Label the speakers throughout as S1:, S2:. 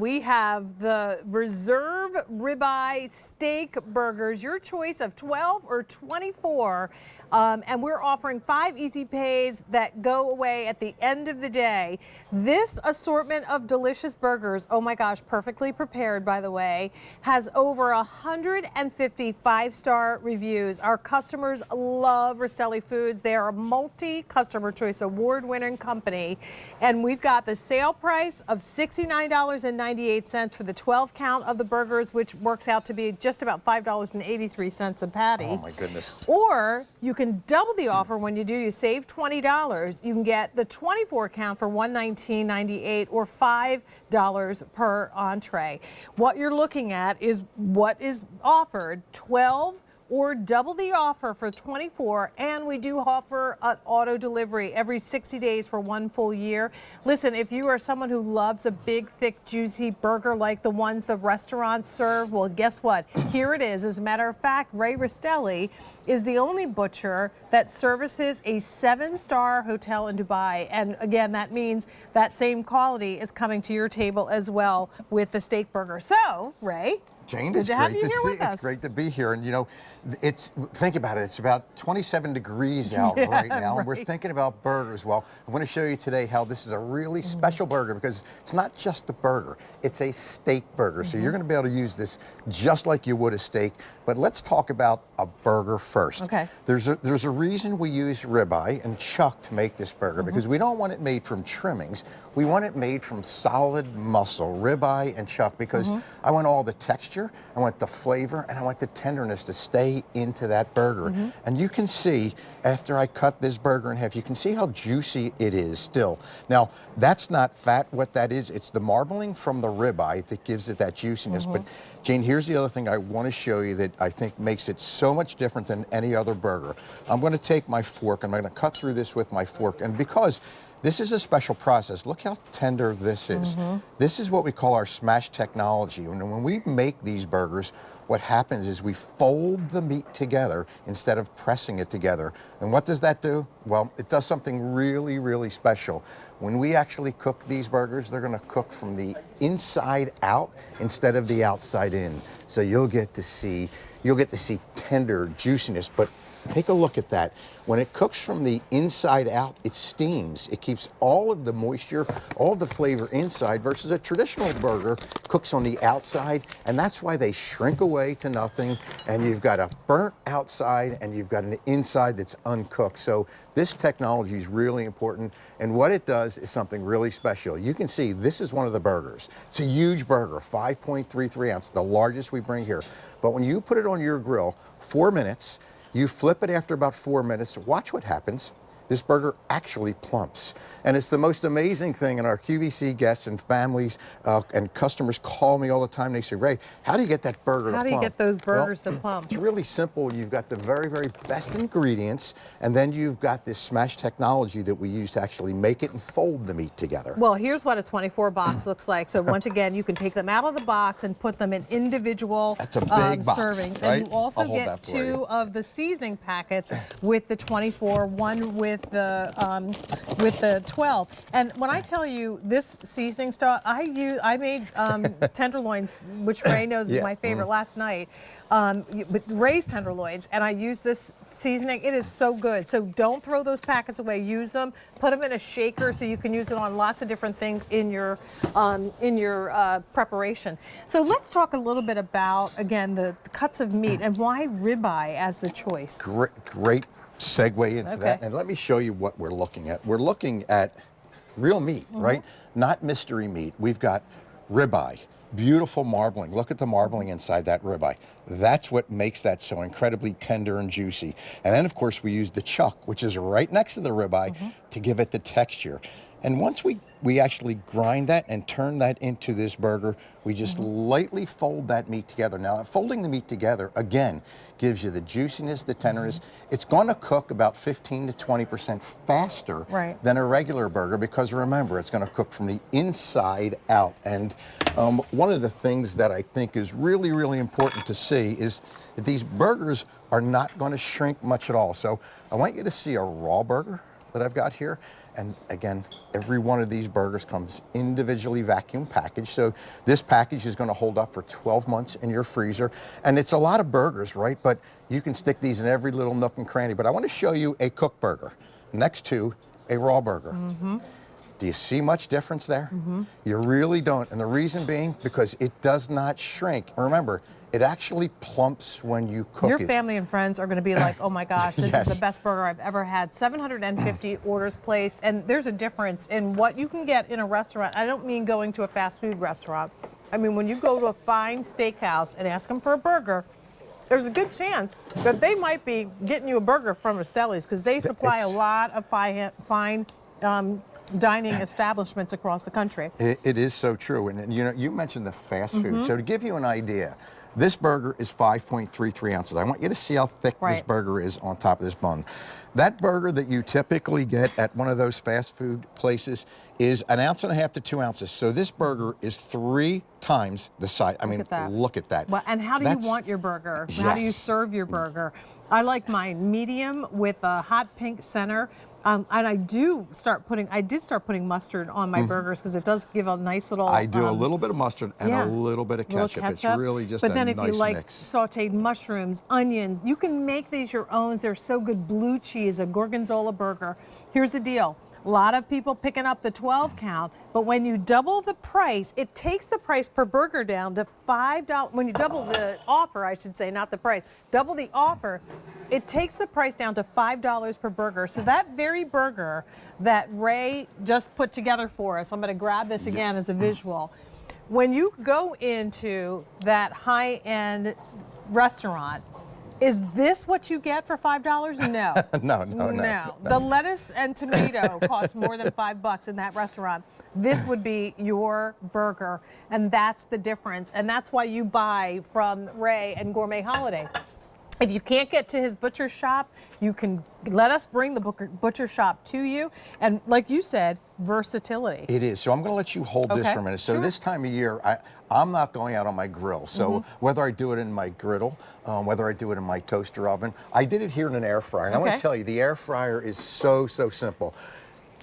S1: We have the Reserve Ribeye Steakburgers, your choice of 12 or 24. And we're offering 5 easy pays that go away at the end of the day. This assortment of delicious burgers, oh my gosh, perfectly prepared, by the way, has over 150 5-star reviews. Our customers love Rastelli Foods. They are a multi-customer choice award-winning company. And we've got the sale price of $69.98 for the 12 count of the burgers, which works out to be just about $5.83 a patty.
S2: Oh my goodness.
S1: Or you can double the offer when you do. You save $20. You can get the 24 count for $119.98 or $5 per entree. What you're looking at is what is offered, 12 or double the offer for 24, and we do offer an auto delivery every 60 days for 1 full year. Listen, if you are someone who loves a big, thick, juicy burger like the ones the restaurants serve, well, guess what? Here it is. As a matter of fact, Ray Rastelli is the only butcher that services a 7-star hotel in Dubai. And again, that means that same quality is coming to your table as well with the steak burger. So, Ray,
S2: Jane, it's great to see. It's great to be here. And you know, think about it. It's about 27 degrees out right now.
S1: Right.
S2: And we're thinking about burgers. Well, I'm going to show you today how this is a really special burger, because it's not just a burger. It's a steak burger. So you're going to be able to use this just like you would a steak. But let's talk about a burger first.
S1: Okay.
S2: There's a reason we use ribeye and chuck to make this burger, because we don't want it made from trimmings. We want it made from solid muscle, ribeye and chuck, because I want all the texture, I want the flavor, and I want the tenderness to stay into that burger. And you can see, after I cut this burger in half, you can see how juicy it is still. Now, that's not fat. What that is, it's the marbling from the ribeye that gives it that juiciness. But Jane, here's the other thing I want to show you that I think makes it so much different than any other burger. I'm going to take my fork, and I'm going to cut through this with my fork. And because this is a special process, look how tender this is. This is what we call our smash technology. And when we make these burgers, what happens is we fold the meat together instead of pressing it together. And what does that do? Well, it does something really, really special. When we actually cook these burgers, they're gonna cook from the inside out instead of the outside in. So you'll get to see tender juiciness. But take a look at that. When it cooks from the inside out, it steams. It keeps all of the moisture, all of the flavor inside, versus a traditional burger cooks on the outside, and that's why they shrink away to nothing, and you've got a burnt outside and you've got an inside that's uncooked. So this technology is really important, and what it does is something really special. You can see this is one of the burgers. It's a huge burger, 5.33 ounce, the largest we bring here. But when you put it on your grill, 4 minutes, you flip it after about 4 minutes, watch what happens. This burger actually plumps. And it's the most amazing thing, and our QVC guests and families and customers call me all the time. They say, Ray, how do you get that burger to plump?
S1: How do you get those burgers to plump?
S2: It's really simple. You've got the very, very best ingredients, and then you've got this smash technology that we use to actually make it and fold the meat together.
S1: Well, here's what a 24 box looks like. So once again, you can take them out of the box and put them in individual
S2: That's a big box,
S1: servings.
S2: right?
S1: And you also
S2: I'll hold
S1: get
S2: that for
S1: 2
S2: you.
S1: of the seasoning packets with the 24, one with the 12. And when I tell you this seasoning stuff, I made tenderloins, which Ray knows is my favorite, last night. With Ray's tenderloins, and I use this seasoning. It is so good. So don't throw those packets away. Use them. Put them in a shaker so you can use it on lots of different things in your preparation. So let's talk a little bit about, again, the cuts of meat and why ribeye as the choice.
S2: Great segue into that. And let me show you what we're looking at. We're looking at real meat, right? Not mystery meat. We've got ribeye. Beautiful marbling. Look at the marbling inside that ribeye. That's what makes that so incredibly tender and juicy. And then, of course, we use the chuck, which is right next to the ribeye, to give it the texture. And once we actually grind that and turn that into this burger, we just lightly fold that meat together. Now, folding the meat together, again, gives you the juiciness, the tenderness. It's going to cook about 15 to 20% faster than a regular burger, because remember, it's going to cook from the inside out. And one of the things that I think is really, really important to see is that these burgers are not going to shrink much at all. So I want you to see a raw burger that I've got here. And again, every one of these burgers comes individually vacuum packaged. So this package is going to hold up for 12 months in your freezer. And it's a lot of burgers, right? But you can stick these in every little nook and cranny. But I want to show you a cooked burger next to a raw burger. Do you see much difference there? You really don't. And the reason being, because it does not shrink. Remember, it actually plumps when you cook it.
S1: Your family and friends are going to be like, oh my gosh, this
S2: Yes.
S1: is the best burger I've ever had. 750 orders placed, and there's a difference in what you can get in a restaurant. I don't mean going to a fast food restaurant. I mean, when you go to a fine steakhouse and ask them for a burger, there's a good chance that they might be getting you a burger from Rastelli's, because they supply a lot of fine dining establishments across the country.
S2: It is so true. And you know, you mentioned the fast food. So to give you an idea, this burger is 5.33 ounces. I want you to see how thick this burger is on top of this bun. That burger that you typically get at one of those fast food places is 1.5 ounces to 2 ounces. So this burger is 3 times the size. I mean, look at that.
S1: Well, and how do you want your burger? How do you serve your burger? I like mine medium with a hot pink center. And I did start putting mustard on my burgers, because it does give a nice little.
S2: I do a little bit of mustard and a little bit of ketchup. It's really just a nice mix. But then if you like
S1: sauteed mushrooms, onions, you can make these your own. They're so good. Blue cheese, a gorgonzola burger. Here's the deal. A lot of people picking up the 12 count, but when you double the price, it takes the price per burger down to $5. When you double the offer, I should say, not the price, double the offer, it takes the price down to $5 per burger. So that very burger that Ray just put together for us, I'm going to grab this again as a visual. When you go into that high-end restaurant, is this what you get for $5? No. No. The lettuce and tomato cost more than $5 in that restaurant. This would be your burger, and that's the difference. And that's why you buy from Ray and Gourmet Holiday. If you can't get to his butcher shop, you can let us bring the butcher shop to you. And like you said, versatility.
S2: It is. So I'm going to let you hold this for a minute. So this time of year, I'm not going out on my grill. So whether I do it in my griddle, whether I do it in my toaster oven, I did it here in an air fryer. And I want to tell you, the air fryer is so simple.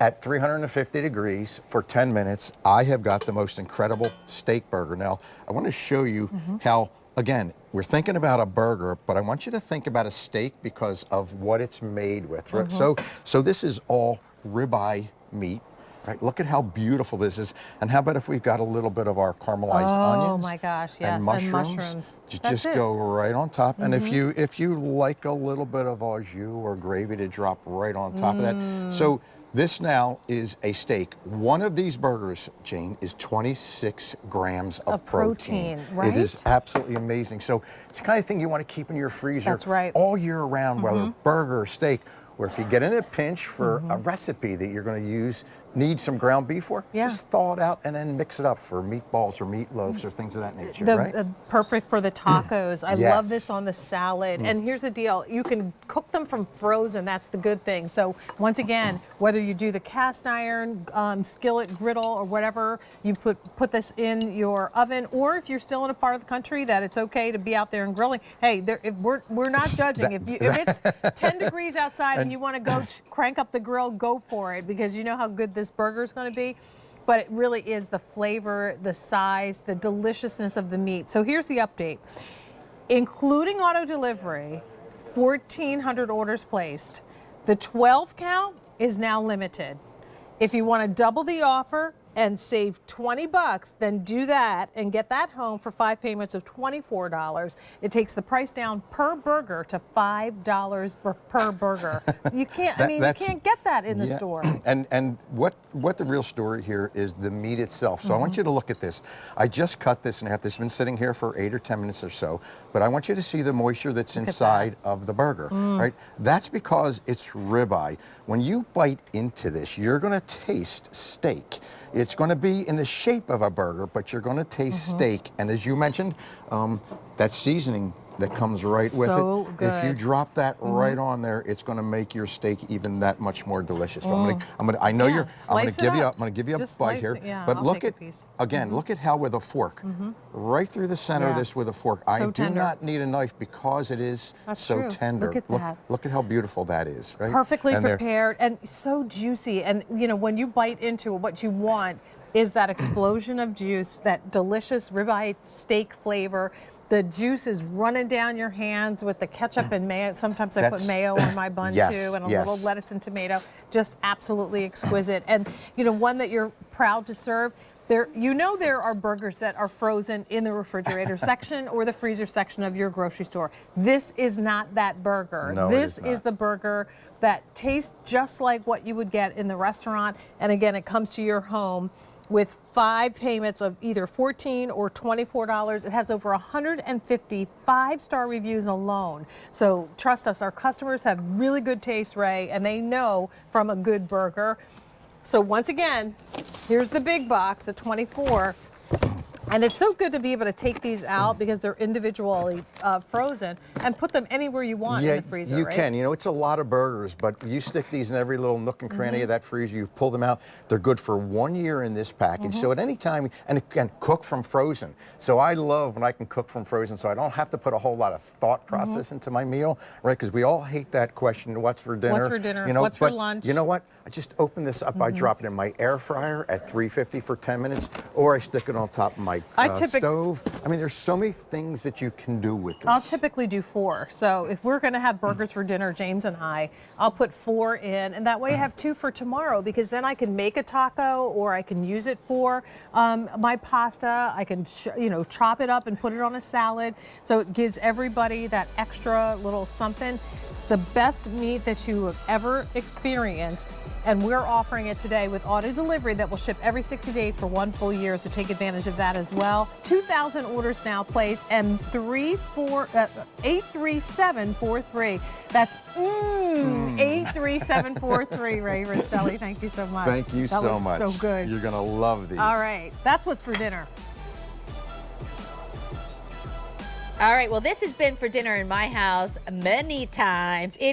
S2: At 350 degrees for 10 minutes, I have got the most incredible steak burger. Now, I want to show you how, again, we're thinking about a burger, but I want you to think about a steak because of what it's made with. Right? So this is all ribeye meat. Right, look at how beautiful this is. And how about if we've got a little bit of our caramelized onions?
S1: Oh my gosh, yes,
S2: and mushrooms. Just go right on top. And if you like a little bit of au jus or gravy to drop right on top of that. So this now is a steak. One of these burgers, Jane, is 26 grams of protein.
S1: Right?
S2: It is absolutely amazing. So it's the kind of thing you want to keep in your freezer all year round, whether burger or steak. Or if you get in a pinch for a recipe that you're going to need some ground beef for, just thaw it out and then mix it up for meatballs or meatloafs or things of that nature, right?
S1: Perfect for the tacos. I love this on the salad. And here's the deal. You can cook them from frozen. That's the good thing. So once again, whether you do the cast iron, skillet, griddle, or whatever, you put this in your oven, or if you're still in a part of the country that it's okay to be out there and grilling, hey, we're not judging. If it's 10 degrees outside and you want to go crank up the grill, go for it, because you know how good this burger is going to be. But it really is the flavor, the size, the deliciousness of the meat. So here's the update. Including auto delivery, 1,400 orders placed. The 12 count is now limited. If you want to double the offer and save $20, then do that and get that home for 5 payments of $24. It takes the price down per burger to $5 per burger. You can't. You can't get that in the store.
S2: And what the real story here is the meat itself. So I want you to look at this. I just cut this in half. This has been sitting here for 8 or 10 minutes or so. But I want you to see the moisture that's inside of the burger. Right? That's because it's ribeye. When you bite into this, you're going to taste steak. It's going to be in the shape of a burger, but you're going to taste steak. And as you mentioned, that seasoning that comes right with
S1: So
S2: it.
S1: good.
S2: If you drop that right on there, it's going to make your steak even that much more delicious. So I know
S1: Yeah,
S2: I'm going
S1: slice
S2: to
S1: it
S2: give you
S1: up.
S2: I'm going to give you a
S1: Just
S2: bite
S1: slice
S2: here.
S1: it. Yeah,
S2: but
S1: I'll
S2: look
S1: take
S2: at
S1: a piece.
S2: again, look at how with a fork, right through the center of
S1: Yeah.
S2: this with a fork. I
S1: So
S2: do
S1: tender.
S2: not need a knife because it is
S1: That's
S2: so
S1: true.
S2: tender.
S1: Look at that.
S2: Look at how beautiful that is, right?
S1: Perfectly
S2: And there-
S1: prepared and so juicy. And you know, when you bite into it, what you want is that explosion of juice, that delicious ribeye steak flavor. The juice is running down your hands with the ketchup and mayo. Sometimes I put mayo on my bun
S2: Yes,
S1: too, and a
S2: yes.
S1: little lettuce and tomato. Just absolutely exquisite. And you know, one that you're proud to serve. There are burgers that are frozen in the refrigerator section or the freezer section of your grocery store. This is not that burger.
S2: No, it
S1: This
S2: is
S1: is
S2: not.
S1: the burger that tastes just like what you would get in the restaurant. And again, it comes to your home with 5 payments of either $14 or $24. It has over 150 5-star reviews alone. So trust us, our customers have really good taste, Ray, and they know from a good burger. So once again, here's the big box, the 24. And it's so good to be able to take these out because they're individually frozen and put them anywhere you want in the freezer,
S2: you
S1: right?
S2: can. You know, it's a lot of burgers, but you stick these in every little nook and cranny of that freezer. You pull them out. They're good for 1 year in this package. So at any time, and it can cook from frozen. So I love when I can cook from frozen, so I don't have to put a whole lot of thought process into my meal, right? Because we all hate that question: what's for dinner?
S1: What's for dinner?
S2: You know,
S1: What's for
S2: but
S1: lunch?
S2: You know what? I just open this up. I drop it in my air fryer at 350 for 10 minutes, or I stick it on top of my stove. I mean, there's so many things that you can do with this.
S1: I'll typically do 4. So if we're going to have burgers for dinner, James and I'll put 4 in, and that way I have 2 for tomorrow, because then I can make a taco or I can use it for my pasta. I can chop it up and put it on a salad. So it gives everybody that extra little something. The best meat that you have ever experienced, and we're offering it today with auto delivery that will ship every 60 days for 1 full year, so take advantage of that as well. 2,000 orders now placed, and 83743. That's 83743, Ray Rastelli. Thank you so much.
S2: Thank you
S1: that
S2: so
S1: looks
S2: much.
S1: so good.
S2: You're going to love these.
S1: All right, that's what's for dinner.
S3: All right, well, this has been for dinner in my house many times.